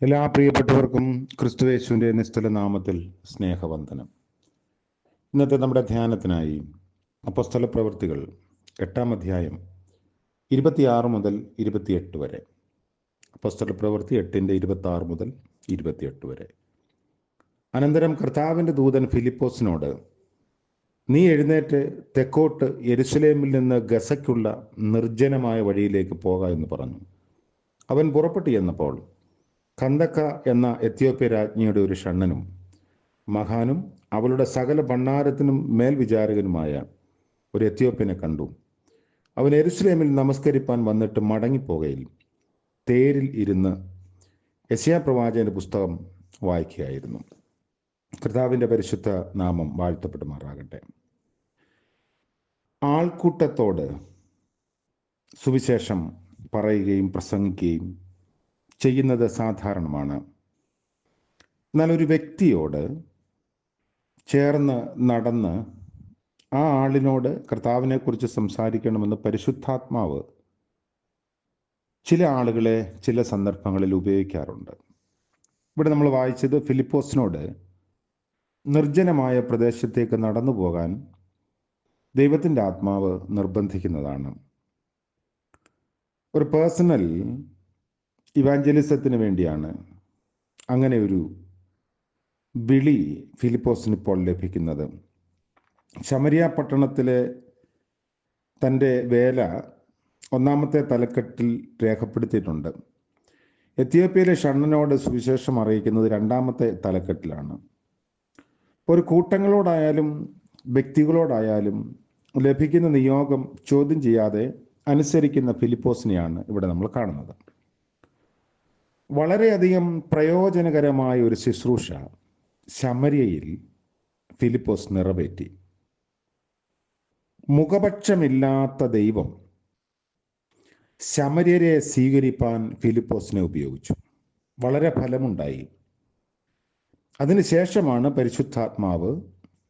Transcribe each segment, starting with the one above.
എല്ലാ പ്രിയപ്പെട്ടവർക്കും ക്രിസ്തുയേശുവിൻ്റെ നിസ്തുല നാമത്തിൽ സ്നേഹവന്ദനം. ഇന്നത്തെ നമ്മുടെ ധ്യാനത്തിനായി അപ്പോസ്തല പ്രവൃത്തികൾ 8-ാം അധ്യായം 26 മുതൽ 28 വരെ. അപ്പോസ്തല പ്രവൃത്തി 8:26 മുതൽ 28 വരെ. അനന്തരം കർത്താവിൻ്റെ ദൂതൻ ഫിലിപ്പോസിനോട്, നീ എഴുന്നേറ്റ് തെക്കോട്ട് യെരുശലേമിൽ നിന്ന് ഗസയ്ക്കുള്ള നിർജ്ജനമായ വഴിയിലേക്ക് പോക എന്ന് പറഞ്ഞു. അവൻ പുറപ്പെട്ടു ചെന്നപ്പോൾ കന്ദക്ക എന്ന എത്യോപ്യ രാജ്ഞിയുടെ ഒരു ഷണ്ഡനും മഹാനും അവളുടെ സകല ഭണ്ഡാരത്തിനും മേൽവിചാരകനുമായ ഒരു എത്യോപ്യനെ കണ്ടു. അവൻ യെരുശലേമിൽ നമസ്കരിപ്പാൻ വന്നിട്ട് മടങ്ങിപ്പോകയിൽ തേരിൽ ഇരുന്ന് യെശയ്യാപ്രവാചകന്റെ പുസ്തകം വായിക്കുകയായിരുന്നു. കർത്താവിൻ്റെ പരിശുദ്ധ നാമം വാഴ്ത്തപ്പെടുമാറാകട്ടെ. ആൾക്കൂട്ടത്തോട് സുവിശേഷം പറയുകയും പ്രസംഗിക്കുകയും ചെയ്യുന്നത് സാധാരണമാണ്. എന്നാൽ ഒരു വ്യക്തിയോട് ചേർന്ന് നടന്ന് ആ ആളിനോട് കർത്താവിനെക്കുറിച്ച് സംസാരിക്കണമെന്ന് പരിശുദ്ധാത്മാവ് ചില ആളുകളെ ചില സന്ദർഭങ്ങളിൽ ഉപയോഗിക്കാറുണ്ട്. ഇവിടെ നമ്മൾ വായിച്ചത് ഫിലിപ്പോസിനോട് നിർജ്ജനമായ പ്രദേശത്തേക്ക് നടന്നു പോകാൻ ദൈവത്തിൻ്റെ ആത്മാവ് നിർബന്ധിക്കുന്നതാണ്. ഒരു പേഴ്സണൽ ഇവാഞ്ചലിസത്തിന് വേണ്ടിയാണ് അങ്ങനെ ഒരു വിളി ഫിലിപ്പോസിന് ഇപ്പോൾ ലഭിക്കുന്നത്. ശമരിയ പട്ടണത്തിലെ തൻ്റെ വേല 1-ാമത്തെ തലക്കെട്ടിൽ രേഖപ്പെടുത്തിയിട്ടുണ്ട്. എത്യോപ്യയിലെ ഷണ്ഡനോട് സുവിശേഷം അറിയിക്കുന്നത് 2-ാമത്തെ തലക്കെട്ടിലാണ്. ഒരു കൂട്ടങ്ങളോടായാലും വ്യക്തികളോടായാലും ലഭിക്കുന്ന നിയോഗം ചോദ്യം ചെയ്യാതെ അനുസരിക്കുന്ന ഫിലിപ്പോസിനെയാണ് ഇവിടെ നമ്മൾ കാണുന്നത്. വളരെയധികം പ്രയോജനകരമായ ഒരു ശുശ്രൂഷ ശമര്യയിൽ ഫിലിപ്പോസ് നിറവേറ്റി. മുഖപക്ഷമില്ലാത്ത ദൈവം ശമര്യരെ സ്വീകരിപ്പാൻ ഫിലിപ്പോസിനെ ഉപയോഗിച്ചു. വളരെ ഫലമുണ്ടായി. അതിനുശേഷമാണ് പരിശുദ്ധാത്മാവ്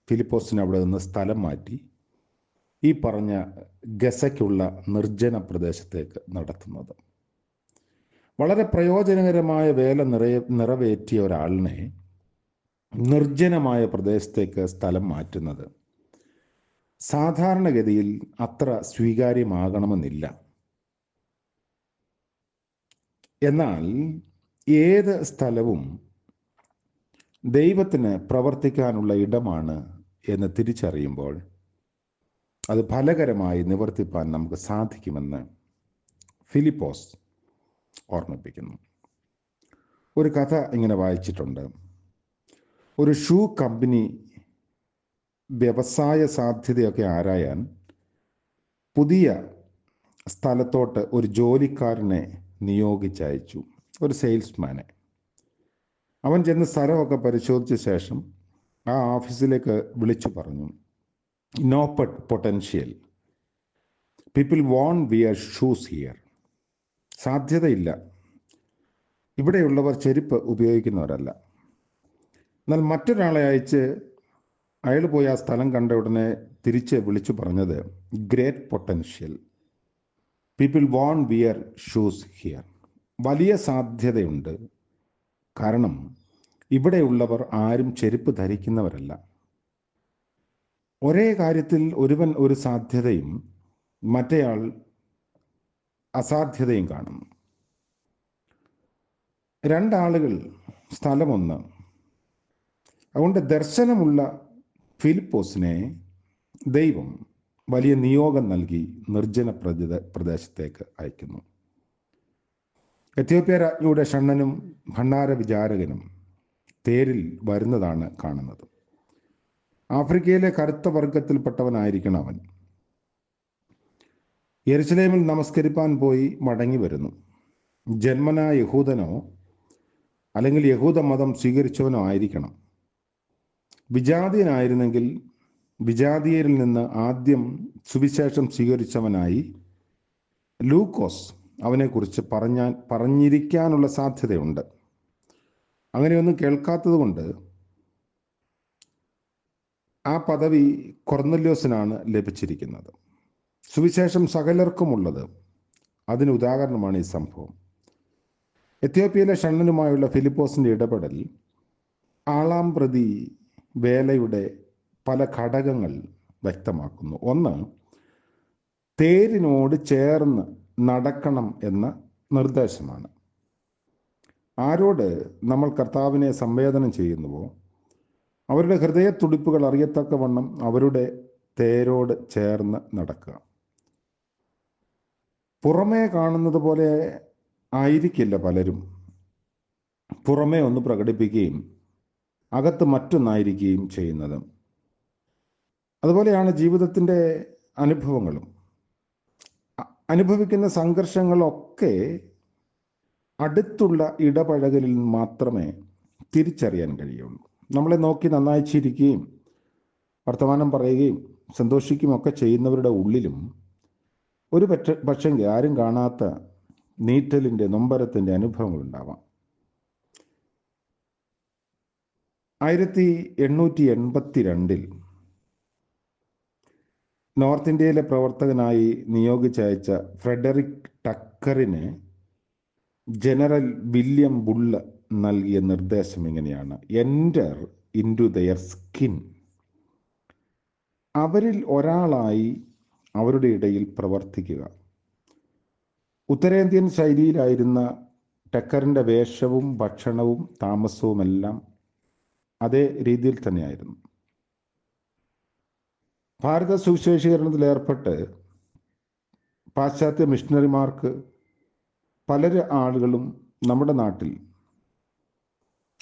ഫിലിപ്പോസിനെ അവിടെ നിന്ന് സ്ഥലം മാറ്റി ഈ പറഞ്ഞ ഗസയ്ക്കുള്ള നിർജ്ജന പ്രദേശത്തേക്ക് നടത്തുന്നത്. വളരെ പ്രയോജനകരമായ വേല നിറവേറ്റിയ ഒരാളിനെ നിർജ്ജനമായ പ്രദേശത്തേക്ക് സ്ഥലം മാറ്റുന്നത് സാധാരണഗതിയിൽ അത്ര സ്വീകാര്യമാകണമെന്നില്ല. എന്നാൽ ഏത് സ്ഥലവും ദൈവത്തിന് പ്രവർത്തിക്കാനുള്ള ഇടമാണ് എന്ന് തിരിച്ചറിയുമ്പോൾ അത് ഫലകരമായി നിവർത്തിപ്പാൻ നമുക്ക് സാധിക്കുമെന്ന് ഫിലിപ്പോസ് ഓർമ്മിപ്പിക്കുന്നു. ഒരു കഥ ഇങ്ങനെ വായിച്ചിട്ടുണ്ട്. ഒരു ഷൂ കമ്പനി വ്യവസായ സാധ്യതയൊക്കെ ആരായാൻ പുതിയ സ്ഥലത്തോട്ട് ഒരു ജോലിക്കാരനെ നിയോഗിച്ചയച്ചു, ഒരു സെയിൽസ്മാനെ. അവൻ ചെന്ന് സ്ഥലമൊക്കെ പരിശോധിച്ച ശേഷം ആ ഓഫീസിലേക്ക് വിളിച്ചു പറഞ്ഞു, no potential, people won't wear shoes here. സാധ്യതയില്ല, ഇവിടെയുള്ളവർ ചെരുപ്പ് ഉപയോഗിക്കുന്നവരല്ല. എന്നാൽ മറ്റൊരാളെ അയച്ച് അയാൾ പോയി ആ സ്ഥലം കണ്ട ഉടനെ തിരിച്ച് വിളിച്ചു പറഞ്ഞത്, great potential, people won't wear shoes here. വലിയ സാധ്യതയുണ്ട്, കാരണം ഇവിടെയുള്ളവർ ആരും ചെരുപ്പ് ധരിക്കുന്നവരല്ല. ഒരേ കാര്യത്തിൽ ഒരുവൻ ഒരു സാധ്യതയും മറ്റേയാൾ അസാധ്യതയും കാണുന്നു. രണ്ടാളുകൾ സ്ഥലമൊന്ന്. അതുകൊണ്ട് ദർശനമുള്ള ഫിലിപ്പോസിനെ ദൈവം വലിയ നിയോഗം നൽകി നിർജ്ജന പ്രദേശത്തേക്ക് അയക്കുന്നു. എത്യോപ്യ രാജ്ഞിയുടെ ഷണ്ഡനും ഭണ്ഡാര വിചാരകനും തേരിൽ വരുന്നതാണ് കാണുന്നത്. ആഫ്രിക്കയിലെ കറുത്ത വർഗത്തിൽപ്പെട്ടവനായിരിക്കണം അവൻ. യെരുശലേമിൽ നമസ്കരിപ്പാൻ പോയി മടങ്ങി വരുന്നു. ജന്മനാ യഹൂദനോ അല്ലെങ്കിൽ യഹൂദ മതം സ്വീകരിച്ചവനോ ആയിരിക്കണം. വിജാതീയനായിരുന്നെങ്കിൽ വിജാതീയരിൽ നിന്ന് ആദ്യം സുവിശേഷം സ്വീകരിച്ചവനായി ലൂക്കോസ് അവനെക്കുറിച്ച് പറഞ്ഞിരിക്കാനുള്ള സാധ്യതയുണ്ട്. അങ്ങനെയൊന്നും കേൾക്കാത്തത് കൊണ്ട് ആ പദവി കൊർന്നല്യോസിനാണ് ലഭിച്ചിരിക്കുന്നത്. സുവിശേഷം സകലർക്കുമുള്ളത്. അതിന് ഉദാഹരണമാണ് ഈ സംഭവം. എത്യോപ്യയിലെ ഷണ്ണനുമായുള്ള ഫിലിപ്പോസിൻ്റെ ഇടപെടൽ ആളാം പ്രതി വേലയുടെ പല ഘടകങ്ങൾ വ്യക്തമാക്കുന്നു. ഒന്ന്, തേരിനോട് ചേർന്ന് നടക്കണം എന്ന നിർദ്ദേശമാണ്. ആരോട് നമ്മൾ കർത്താവിനെ സംവേദനം ചെയ്യുന്നുവോ അവരുടെ ഹൃദയത്തുടിപ്പുകൾ അറിയത്തക്കവണ്ണം അവരുടെ തേരോട് ചേർന്ന് നടക്കുക. പുറമേ കാണുന്നത് പോലെ ആയിരിക്കില്ല പലരും പുറമേ ഒന്ന് പ്രകടിപ്പിക്കുകയും അകത്ത് മറ്റൊന്നായിരിക്കുകയും ചെയ്യുന്നത്. അതുപോലെയാണ് ജീവിതത്തിൻ്റെ അനുഭവങ്ങളും. അനുഭവിക്കുന്ന സംഘർഷങ്ങളൊക്കെ അടുത്തുള്ള ഇടപഴകലിൽ മാത്രമേ തിരിച്ചറിയാൻ കഴിയുള്ളൂ. നമ്മളെ നോക്കി നന്നായി ചിരിക്കുകയും വർത്തമാനം പറയുകയും സന്തോഷിക്കുകയും ഒക്കെ ചെയ്യുന്നവരുടെ ഉള്ളിലും ഒരു പക്ഷെങ്കിൽ ആരും കാണാത്ത നീറ്റലിൻ്റെ നൊമ്പരത്തിൻ്റെ അനുഭവങ്ങളുണ്ടാവാം. 1882 നോർത്ത് ഇന്ത്യയിലെ പ്രവർത്തകനായി നിയോഗിച്ചയച്ച ഫ്രെഡറിക് ടക്കറിന് ജനറൽ വില്യം ബുള്ള നൽകിയ നിർദ്ദേശം ഇങ്ങനെയാണ്: എൻ്റർ ഇൻടു ദെയർ സ്കിൻ. അവരിൽ ഒരാളായി അവരുടെ ഇടയിൽ പ്രവർത്തിക്കുക. ഉത്തരേന്ത്യൻ ശൈലിയിലായിരുന്ന ടക്കറിൻ്റെ വേഷവും ഭക്ഷണവും താമസവുമെല്ലാം അതേ രീതിയിൽ തന്നെയായിരുന്നു. ഭാരത സുവിശേഷീകരണത്തിൽ ഏർപ്പെട്ട് പാശ്ചാത്യ മിഷണറിമാർക്ക് ആളുകളും നമ്മുടെ നാട്ടിൽ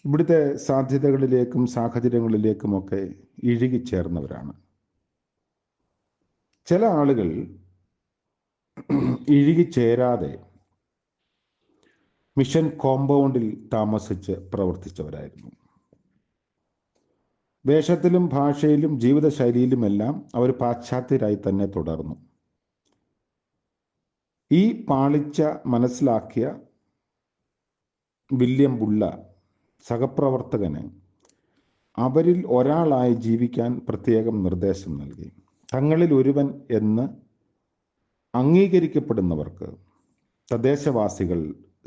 ഇവിടുത്തെ സാധ്യതകളിലേക്കും സാഹചര്യങ്ങളിലേക്കുമൊക്കെ ഇഴുകിച്ചേർന്നവരാണ്. ചില ആളുകൾ ഇഴുകിച്ചേരാതെ മിഷൻ കോമ്പൗണ്ടിൽ താമസിച്ച് പ്രവർത്തിച്ചവരായിരുന്നു. വേഷത്തിലും ഭാഷയിലും ജീവിതശൈലിയിലുമെല്ലാം അവർ പാശ്ചാത്യരായി തന്നെ തുടർന്നു. ഈ പാളിച്ച മനസ്സിലാക്കിയ വില്യം ബുള്ള സഹപ്രവർത്തകന് അവരിൽ ഒരാളായി ജീവിക്കാൻ പ്രത്യേകം നിർദ്ദേശം നൽകി. തങ്ങളിൽ ഒരുവൻ എന്ന് അംഗീകരിക്കപ്പെടുന്നവർക്ക് തദ്ദേശവാസികൾ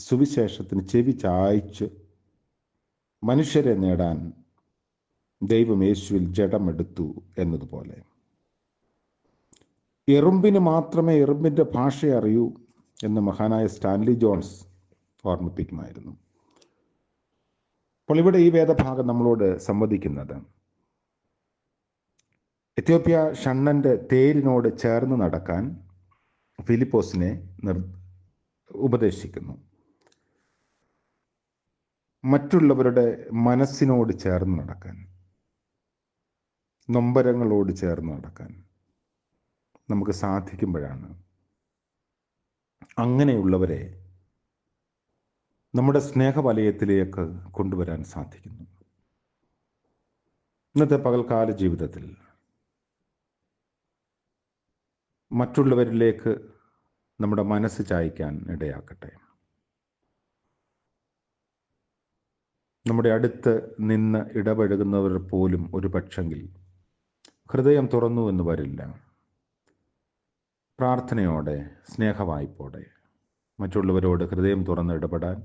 സുവിശേഷത്തിന് ചെവി ചായ്ച്ച് മനുഷ്യരെ നേടാൻ ദൈവം യേശുവിൽ ജഡമെടുത്തു എന്നതുപോലെ എറുമ്പിന് മാത്രമേ എറുമ്പിൻ്റെ ഭാഷ അറിയൂ എന്ന് മഹാനായ സ്റ്റാൻലി ജോൺസ് ഓർമ്മിപ്പിക്കുമായിരുന്നു. അപ്പോൾ ഇവിടെ ഈ വേദഭാഗം നമ്മളോട് സംവദിക്കുന്നത് എത്യോപ്യ ഷണ്ണൻ്റെ തേരിനോട് ചേർന്ന് നടക്കാൻ ഫിലിപ്പോസിനെ ഉപദേശിക്കുന്നു. മറ്റുള്ളവരുടെ മനസ്സിനോട് ചേർന്ന് നടക്കാൻ, നൊമ്പരങ്ങളോട് ചേർന്ന് നടക്കാൻ നമുക്ക് സാധിക്കുമ്പോഴാണ് അങ്ങനെയുള്ളവരെ നമ്മുടെ സ്നേഹവലയത്തിലേക്ക് കൊണ്ടുവരാൻ സാധിക്കുന്നു. ഇന്നത്തെ പകൽക്കാല ജീവിതത്തിൽ മറ്റുള്ളവരിലേക്ക് നമ്മുടെ മനസ്സ് ചായ്ക്കാൻ ഇടയാക്കട്ടെ. നമ്മുടെ അടുത്ത് നിന്ന് ഇടപഴകുന്നവർ പോലും ഒരു പക്ഷെങ്കിൽ ഹൃദയം തുറന്നു എന്ന് വരില്ല. പ്രാർത്ഥനയോടെ, സ്നേഹവായ്പോടെ മറ്റുള്ളവരോട് ഹൃദയം തുറന്ന് ഇടപെടാൻ,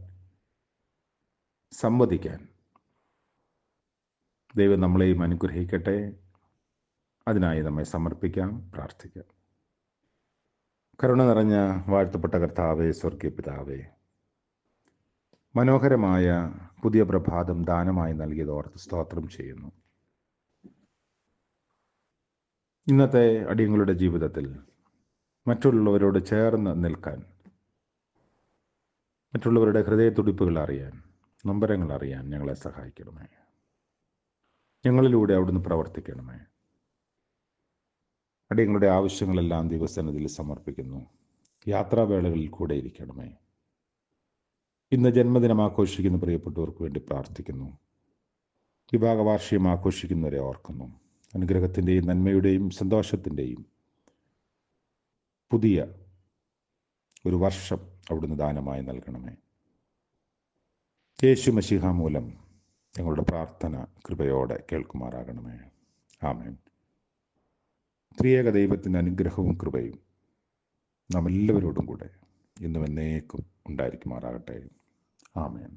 സംവദിക്കാൻ ദൈവം നമ്മളെയും അനുഗ്രഹിക്കട്ടെ. അതിനായി നമ്മെ സമർപ്പിക്കാം, പ്രാർത്ഥിക്കാം. കരുണ നിറഞ്ഞ വാഴ്ത്തപ്പെട്ട കർത്താവേ, സ്വർഗീയ പിതാവേ, മനോഹരമായ പുതിയ പ്രഭാതം ദാനമായി നൽകിയത് ഓർത്ത് സ്തോത്രം ചെയ്യുന്നു. ഇന്നത്തെ അടിയങ്ങളുടെ ജീവിതത്തിൽ മറ്റുള്ളവരോട് ചേർന്ന് നിൽക്കാൻ, മറ്റുള്ളവരുടെ ഹൃദയത്തുടിപ്പുകൾ അറിയാൻ, നൊമ്പരങ്ങൾ അറിയാൻ ഞങ്ങളെ സഹായിക്കണമേ. ഞങ്ങളിലൂടെ അവിടുന്ന് പ്രവർത്തിക്കണമേ. അടിയങ്ങളുടെ ആവശ്യങ്ങളെല്ലാം ദിവസസന്നിധിയിൽ സമർപ്പിക്കുന്നു. യാത്രാവേളകളിൽ കൂടെ ഇരിക്കണമേ. ഇന്ന് ജന്മദിനം ആഘോഷിക്കുന്ന പ്രിയപ്പെട്ടവർക്ക് വേണ്ടി പ്രാർത്ഥിക്കുന്നു. വിവാഹവാർഷികം ആഘോഷിക്കുന്നവരെ ഓർക്കുന്നു. അനുഗ്രഹത്തിൻ്റെയും നന്മയുടെയും സന്തോഷത്തിൻ്റെയും പുതിയ ഒരു വർഷം അവിടുന്ന് ദാനമായി നൽകണമേ. യേശു മശിഹ മൂലം ഞങ്ങളുടെ പ്രാർത്ഥന കൃപയോടെ കേൾക്കുമാറാകണമേ. ആമേൻ. ത്രിയേക ദൈവത്തിൻ്റെ അനുഗ്രഹവും കൃപയും നാം എല്ലാവരോടും കൂടെ ഇന്നും എന്നേക്കും ഉണ്ടായിരിക്കുമാറാകട്ടെ. ആമേൻ.